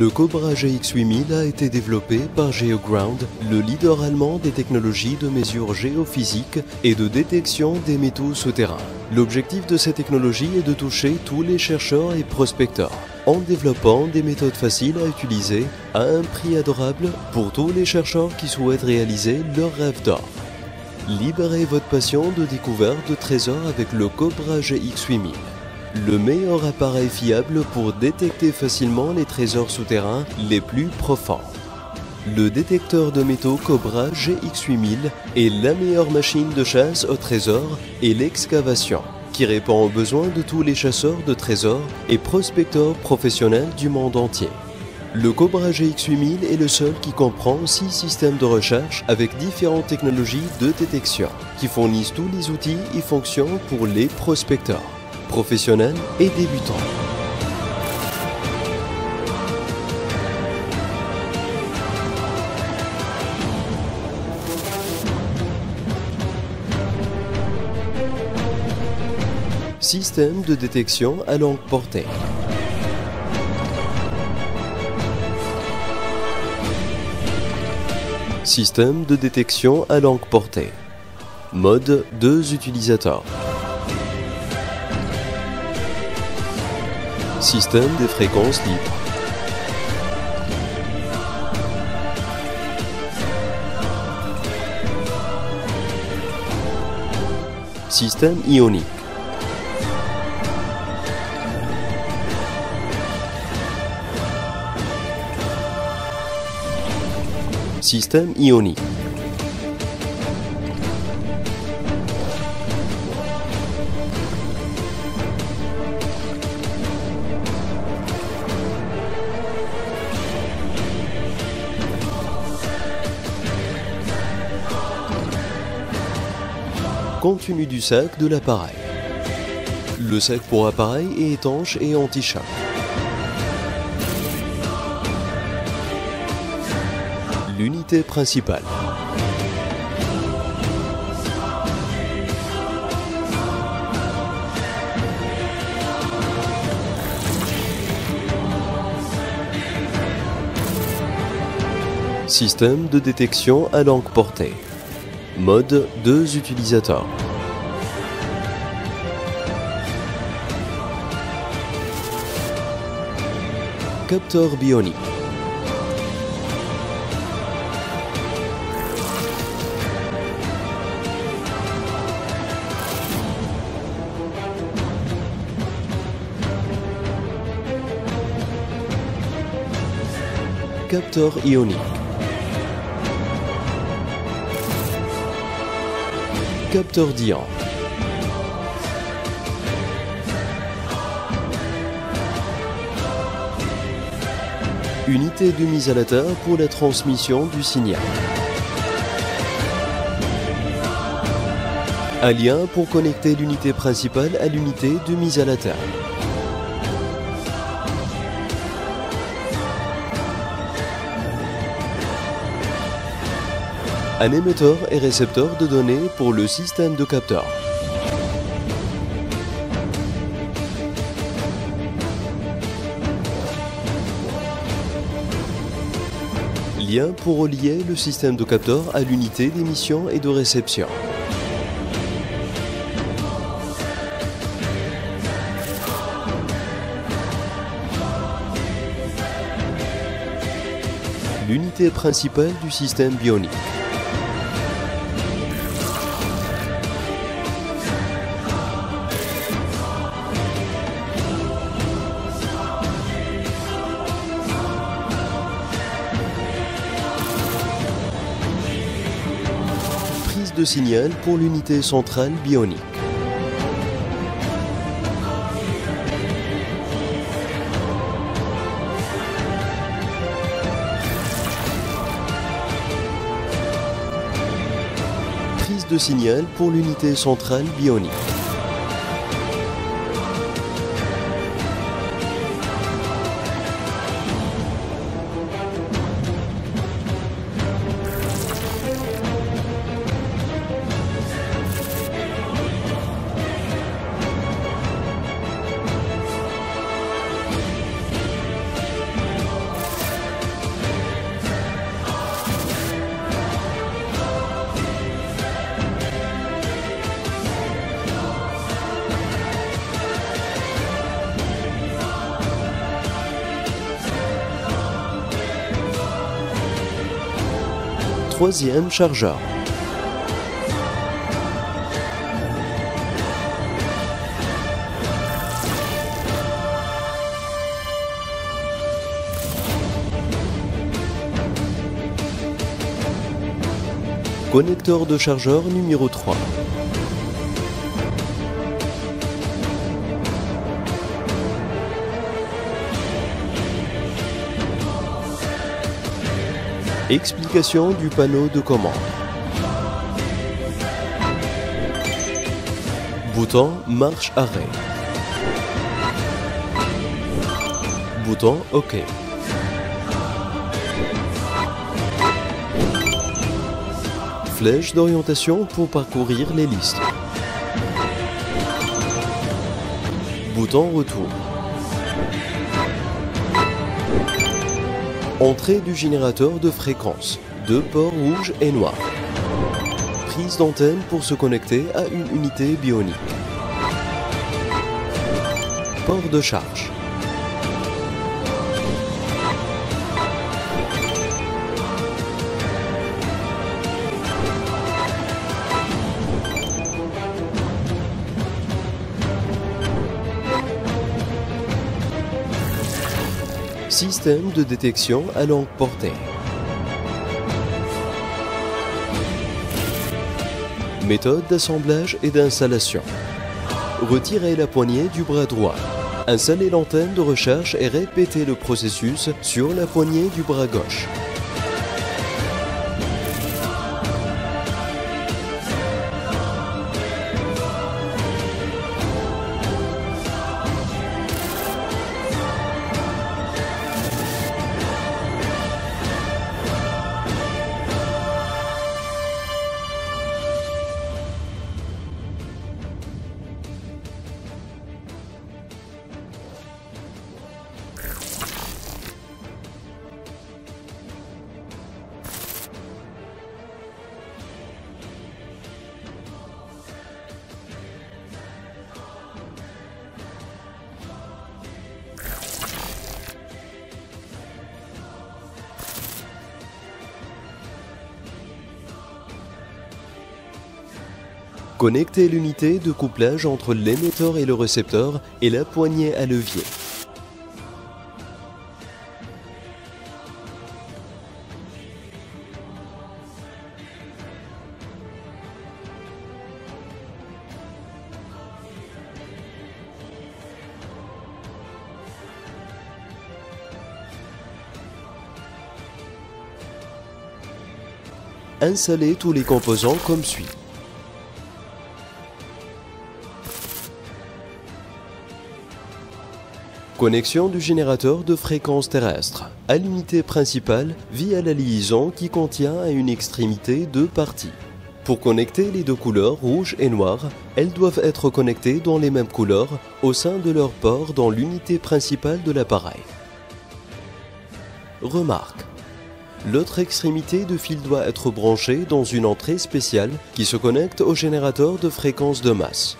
Le Cobra GX8000 a été développé par GeoGround, le leader allemand des technologies de mesure géophysique et de détection des métaux souterrains. L'objectif de ces technologies est de toucher tous les chercheurs et prospecteurs, en développant des méthodes faciles à utiliser à un prix adorable pour tous les chercheurs qui souhaitent réaliser leur rêve d'or. Libérez votre passion de découverte de trésors avec le Cobra GX8000. Le meilleur appareil fiable pour détecter facilement les trésors souterrains les plus profonds. Le détecteur de métaux Cobra GX8000 est la meilleure machine de chasse au trésor et l'excavation, qui répond aux besoins de tous les chasseurs de trésors et prospecteurs professionnels du monde entier. Le Cobra GX8000 est le seul qui comprend 6 systèmes de recherche avec différentes technologies de détection, qui fournissent tous les outils et fonctions pour les prospecteurs, professionnels et débutants. Système de détection à longue portée. Système de détection à longue portée. Mode 2 utilisateurs. Système des fréquences libres. Système ionique. Système ionique. Contenu du sac de l'appareil. Le sac pour appareil est étanche et anti-choc. L'unité principale. Système de détection à longue portée. Mode 2 utilisateurs. Capteur bionique. Capteur ionique. Capteur d'ion. Unité de mise à la terre pour la transmission du signal. Un lien pour connecter l'unité principale à l'unité de mise à la terre. Un émetteur et récepteur de données pour le système de capteurs. Lien pour relier le système de capteurs à l'unité d'émission et de réception. L'unité principale du système bionique. De signal pour l'unité centrale bionique. Prise de signal pour l'unité centrale bionique. troisième chargeur. Connecteur de chargeur numéro 3. Explication du panneau de commande. Bouton marche-arrêt. Bouton OK. Flèche d'orientation pour parcourir les listes. Bouton retour. Entrée du générateur de fréquence, 2 ports rouges et noirs. Prise d'antenne pour se connecter à une unité bionique. Port de charge. Système de détection à longue portée. Méthode d'assemblage et d'installation. Retirez la poignée du bras droit. Installez l'antenne de recherche et répétez le processus sur la poignée du bras gauche. Connectez l'unité de couplage entre l'émetteur et le récepteur et la poignée à levier. Installez tous les composants comme suit. Connexion du générateur de fréquence terrestre à l'unité principale via la liaison qui contient à une extrémité 2 parties. Pour connecter les 2 couleurs rouge et noir, elles doivent être connectées dans les mêmes couleurs au sein de leur port dans l'unité principale de l'appareil. Remarque. L'autre extrémité de fil doit être branchée dans une entrée spéciale qui se connecte au générateur de fréquence de masse.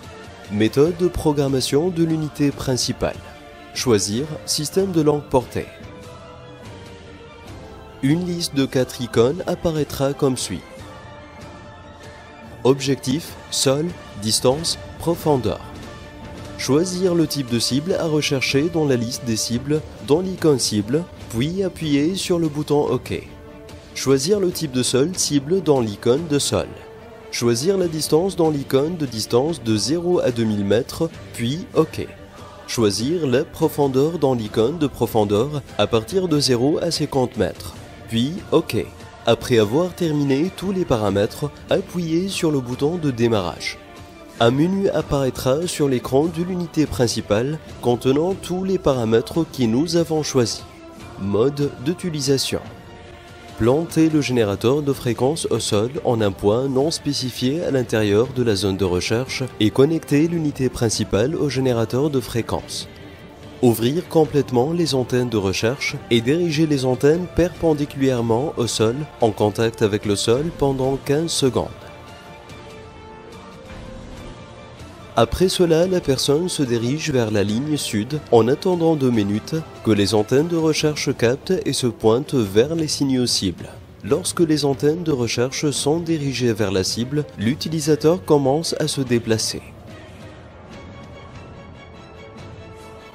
Méthode de programmation de l'unité principale. Choisir système de longue portée. Une liste de 4 icônes apparaîtra comme suit. Objectif, sol, distance, profondeur. Choisir le type de cible à rechercher dans la liste des cibles dans l'icône cible, puis appuyer sur le bouton OK. Choisir le type de sol cible dans l'icône de sol. Choisir la distance dans l'icône de distance de 0 à 2000 mètres, puis OK. Choisir la profondeur dans l'icône de profondeur à partir de 0 à 50 mètres, puis OK. Après avoir terminé tous les paramètres, appuyez sur le bouton de démarrage. Un menu apparaîtra sur l'écran de l'unité principale contenant tous les paramètres que nous avons choisis. Mode d'utilisation. Planter le générateur de fréquence au sol en un point non spécifié à l'intérieur de la zone de recherche et connecter l'unité principale au générateur de fréquence. Ouvrir complètement les antennes de recherche et diriger les antennes perpendiculairement au sol en contact avec le sol pendant 15 secondes. Après cela, la personne se dirige vers la ligne sud en attendant 2 minutes que les antennes de recherche captent et se pointent vers les signaux cibles. Lorsque les antennes de recherche sont dirigées vers la cible, l'utilisateur commence à se déplacer.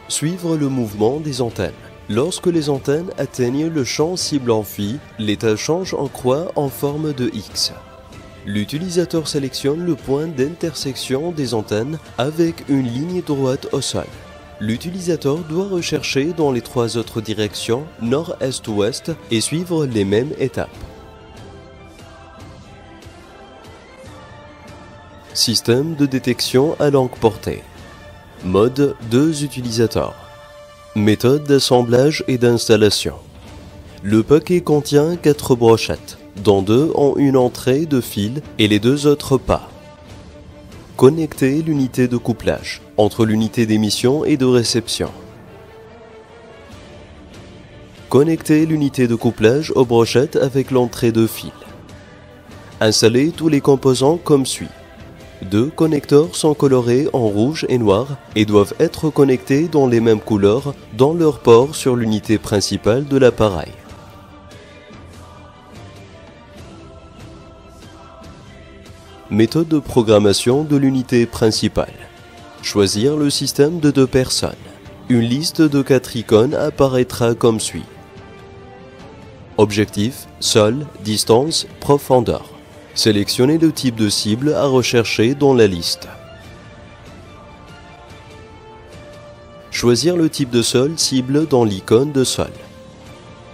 Suivre le mouvement des antennes. Lorsque les antennes atteignent le champ cible amphi, l'état change en croix en forme de X. L'utilisateur sélectionne le point d'intersection des antennes avec une ligne droite au sol. L'utilisateur doit rechercher dans les trois autres directions, nord-est-ouest, et suivre les mêmes étapes. Système de détection à longue portée. Mode 2 utilisateurs. Méthode d'assemblage et d'installation. Le paquet contient 4 brochettes, dont 2 ont une entrée de fil et les 2 autres pas. Connecter l'unité de couplage entre l'unité d'émission et de réception. Connecter l'unité de couplage aux brochettes avec l'entrée de fil. Installer tous les composants comme suit. 2 connecteurs sont colorés en rouge et noir et doivent être connectés dans les mêmes couleurs dans leur port sur l'unité principale de l'appareil. Méthode de programmation de l'unité principale. Choisir le système de 2 personnes. Une liste de 4 icônes apparaîtra comme suit. Objectif, sol, distance, profondeur. Sélectionnez le type de cible à rechercher dans la liste. Choisir le type de sol cible dans l'icône de sol.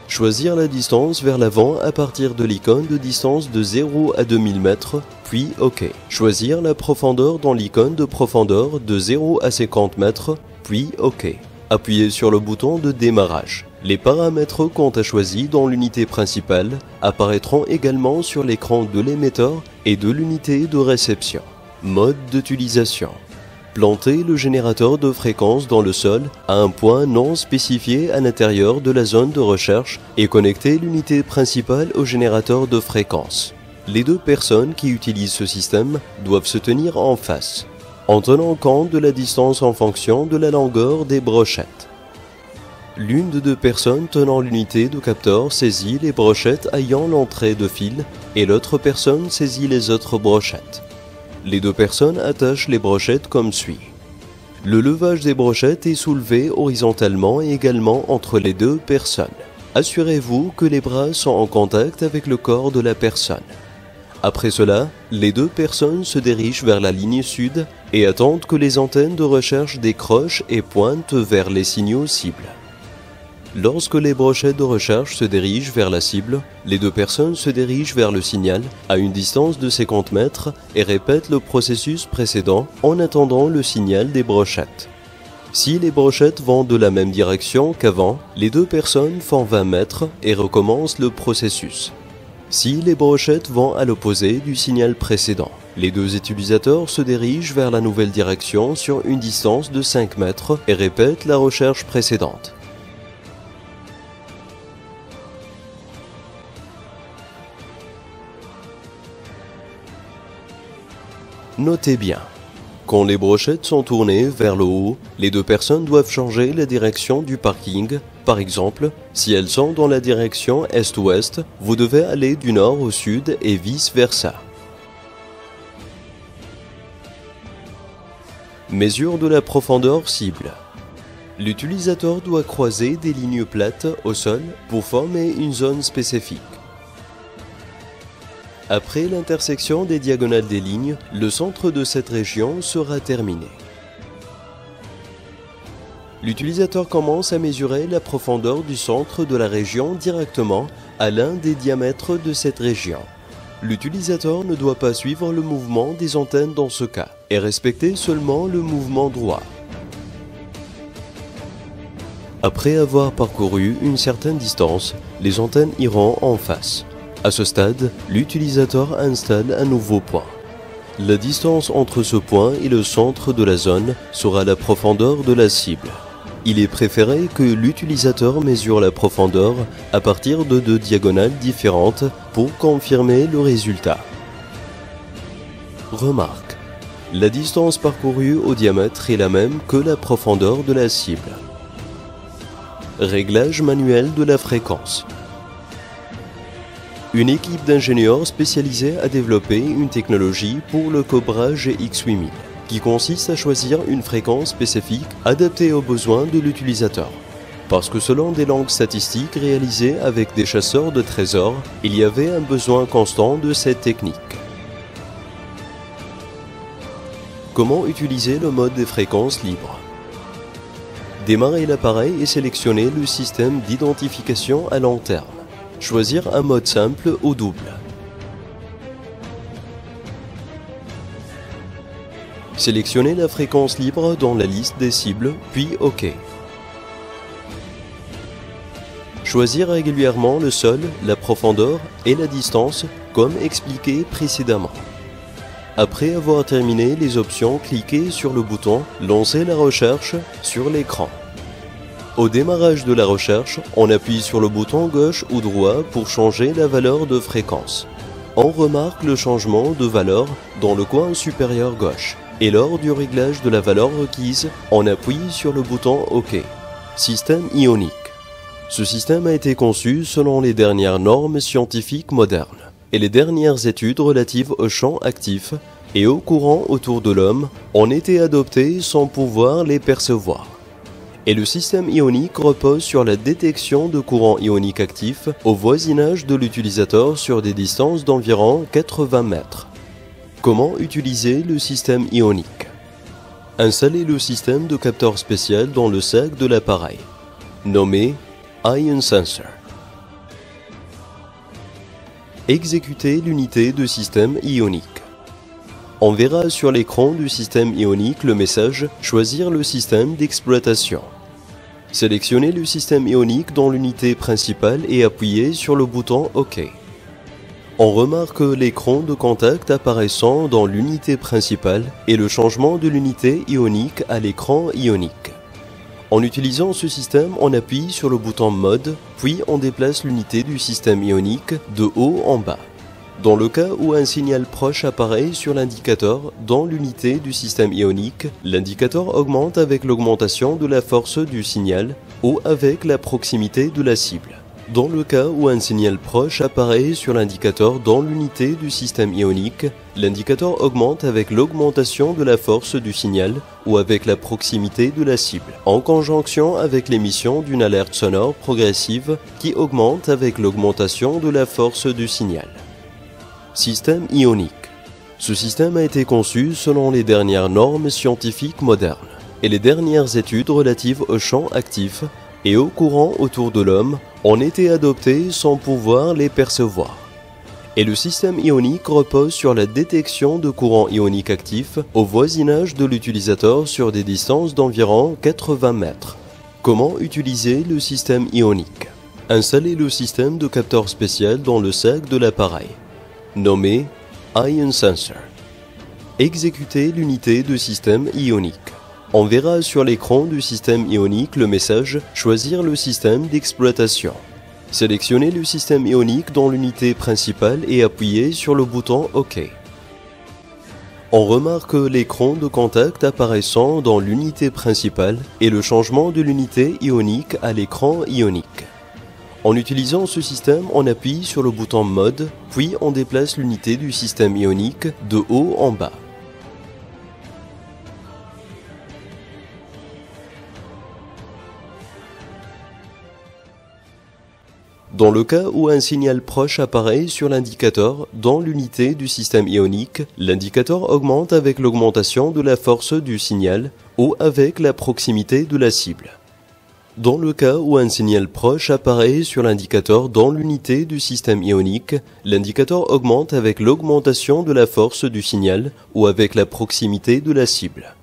Choisir la distance vers l'avant à partir de l'icône de distance de 0 à 2000 mètres, puis OK. Choisir la profondeur dans l'icône de profondeur de 0 à 50 mètres, puis OK. Appuyez sur le bouton de démarrage. Les paramètres qu'on a choisis dans l'unité principale apparaîtront également sur l'écran de l'émetteur et de l'unité de réception. Mode d'utilisation. Planter le générateur de fréquence dans le sol à un point non spécifié à l'intérieur de la zone de recherche et connecter l'unité principale au générateur de fréquence. Les 2 personnes qui utilisent ce système doivent se tenir en face, en tenant compte de la distance en fonction de la longueur des brochettes. L'une des 2 personnes tenant l'unité de capteur saisit les brochettes ayant l'entrée de fil et l'autre personne saisit les autres brochettes. Les 2 personnes attachent les brochettes comme suit. Le levage des brochettes est soulevé horizontalement et également entre les 2 personnes. Assurez-vous que les bras sont en contact avec le corps de la personne. Après cela, les 2 personnes se dirigent vers la ligne sud et attendent que les antennes de recherche décrochent et pointent vers les signaux cibles. Lorsque les brochettes de recherche se dirigent vers la cible, les 2 personnes se dirigent vers le signal à une distance de 50 mètres et répètent le processus précédent en attendant le signal des brochettes. Si les brochettes vont de la même direction qu'avant, les 2 personnes font 20 mètres et recommencent le processus. Si les brochettes vont à l'opposé du signal précédent, les 2 utilisateurs se dirigent vers la nouvelle direction sur une distance de 5 mètres et répètent la recherche précédente. Notez bien, quand les brochettes sont tournées vers le haut, les 2 personnes doivent changer la direction du parking. Par exemple, si elles sont dans la direction est-ouest, vous devez aller du nord au sud et vice-versa. Mesure de la profondeur cible. L'utilisateur doit croiser des lignes plates au sol pour former une zone spécifique. Après l'intersection des diagonales des lignes, le centre de cette région sera terminé. L'utilisateur commence à mesurer la profondeur du centre de la région directement à l'un des diamètres de cette région. L'utilisateur ne doit pas suivre le mouvement des antennes dans ce cas et respecter seulement le mouvement droit. Après avoir parcouru une certaine distance, les antennes iront en face. À ce stade, l'utilisateur installe un nouveau point. La distance entre ce point et le centre de la zone sera la profondeur de la cible. Il est préféré que l'utilisateur mesure la profondeur à partir de 2 diagonales différentes pour confirmer le résultat. Remarque, la distance parcourue au diamètre est la même que la profondeur de la cible. Réglage manuel de la fréquence. Une équipe d'ingénieurs spécialisée a développé une technologie pour le Cobra GX8000, qui consiste à choisir une fréquence spécifique adaptée aux besoins de l'utilisateur. Parce que selon des langues statistiques réalisées avec des chasseurs de trésors, il y avait un besoin constant de cette technique. Comment utiliser le mode des fréquences libres? Démarrer l'appareil et sélectionner le système d'identification à long terme. Choisir un mode simple ou double. Sélectionnez la fréquence libre dans la liste des cibles, puis OK. Choisir régulièrement le sol, la profondeur et la distance, comme expliqué précédemment. Après avoir terminé les options, cliquez sur le bouton « Lancer la recherche » sur l'écran. Au démarrage de la recherche, on appuie sur le bouton gauche ou droit pour changer la valeur de fréquence. On remarque le changement de valeur dans le coin supérieur gauche. Et lors du réglage de la valeur requise, on appuie sur le bouton OK. Système ionique. Ce système a été conçu selon les dernières normes scientifiques modernes et les dernières études relatives aux champs actifs et aux courants autour de l'homme ont été adoptées sans pouvoir les percevoir. Et le système ionique repose sur la détection de courants ioniques actifs au voisinage de l'utilisateur sur des distances d'environ 80 mètres. Comment utiliser le système ionique? Installez le système de capteur spécial dans le sac de l'appareil, nommé Ion Sensor. Exécutez l'unité de système ionique. On verra sur l'écran du système ionique le message « Choisir le système d'exploitation ». Sélectionnez le système ionique dans l'unité principale et appuyez sur le bouton OK. On remarque l'écran de contact apparaissant dans l'unité principale et le changement de l'unité ionique à l'écran ionique. En utilisant ce système, on appuie sur le bouton Mode, puis on déplace l'unité du système ionique de haut en bas. Dans le cas où un signal proche apparaît sur l'indicateur dans l'unité du système ionique, l'indicateur augmente avec l'augmentation de la force du signal ou avec la proximité de la cible. Dans le cas où un signal proche apparaît sur l'indicateur dans l'unité du système ionique, l'indicateur augmente avec l'augmentation de la force du signal ou avec la proximité de la cible, en conjonction avec l'émission d'une alerte sonore progressive qui augmente avec l'augmentation de la force du signal. Système ionique. Ce système a été conçu selon les dernières normes scientifiques modernes et les dernières études relatives aux champs actifs et aux courants autour de l'homme ont été adoptées sans pouvoir les percevoir. Et le système ionique repose sur la détection de courants ioniques actifs au voisinage de l'utilisateur sur des distances d'environ 80 mètres. Comment utiliser le système ionique? Installez le système de capteur spécial dans le sac de l'appareil, nommé Ion Sensor. Exécutez l'unité de système ionique. On verra sur l'écran du système ionique le message « Choisir le système d'exploitation ». Sélectionnez le système ionique dans l'unité principale et appuyez sur le bouton OK. On remarque l'écran de contact apparaissant dans l'unité principale et le changement de l'unité ionique à l'écran ionique. En utilisant ce système, on appuie sur le bouton Mode, puis on déplace l'unité du système ionique de haut en bas. Dans le cas où un signal proche apparaît sur l'indicateur dans l'unité du système ionique, l'indicateur augmente avec l'augmentation de la force du signal ou avec la proximité de la cible. Dans le cas où un signal proche apparaît sur l'indicateur dans l'unité du système ionique, l'indicateur augmente avec l'augmentation de la force du signal ou avec la proximité de la cible,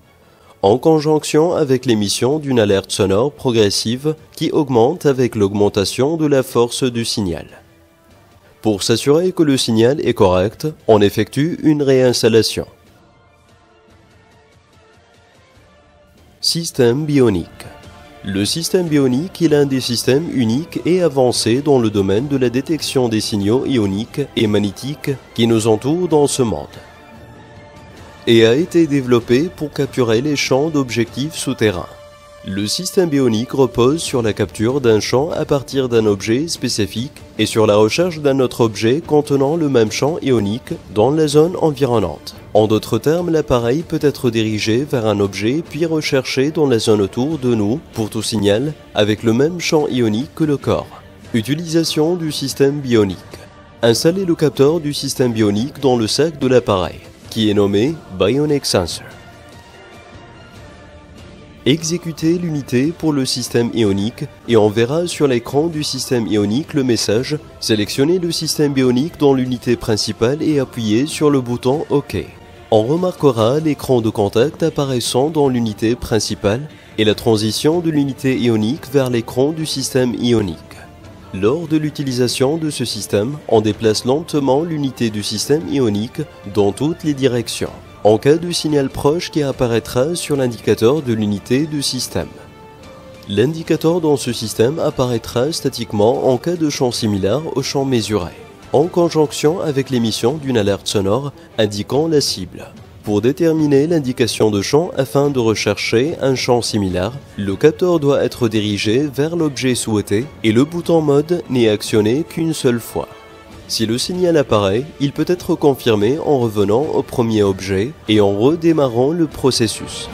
en conjonction avec l'émission d'une alerte sonore progressive qui augmente avec l'augmentation de la force du signal. Pour s'assurer que le signal est correct, on effectue une réinstallation. Système bionique. Le système bionique est l'un des systèmes uniques et avancés dans le domaine de la détection des signaux ioniques et magnétiques qui nous entourent dans ce monde, et a été développé pour capturer les champs d'objectifs souterrains. Le système bionique repose sur la capture d'un champ à partir d'un objet spécifique et sur la recherche d'un autre objet contenant le même champ ionique dans la zone environnante. En d'autres termes, l'appareil peut être dirigé vers un objet puis recherché dans la zone autour de nous pour tout signal avec le même champ ionique que le corps. Utilisation du système bionique. Installez le capteur du système bionique dans le sac de l'appareil, qui est nommé Bionic Sensor. Exécutez l'unité pour le système ionique et on verra sur l'écran du système ionique le message « Sélectionnez le système bionique dans l'unité principale et appuyez sur le bouton OK ». On remarquera l'écran de contact apparaissant dans l'unité principale et la transition de l'unité ionique vers l'écran du système ionique. Lors de l'utilisation de ce système, on déplace lentement l'unité du système ionique dans toutes les directions, en cas de signal proche qui apparaîtra sur l'indicateur de l'unité du système. L'indicateur dans ce système apparaîtra statiquement en cas de champ similaire au champ mesuré, en conjonction avec l'émission d'une alerte sonore indiquant la cible. Pour déterminer l'indication de champ afin de rechercher un champ similaire, le capteur doit être dirigé vers l'objet souhaité et le bouton mode n'est actionné qu'une seule fois. Si le signal apparaît, il peut être confirmé en revenant au premier objet et en redémarrant le processus.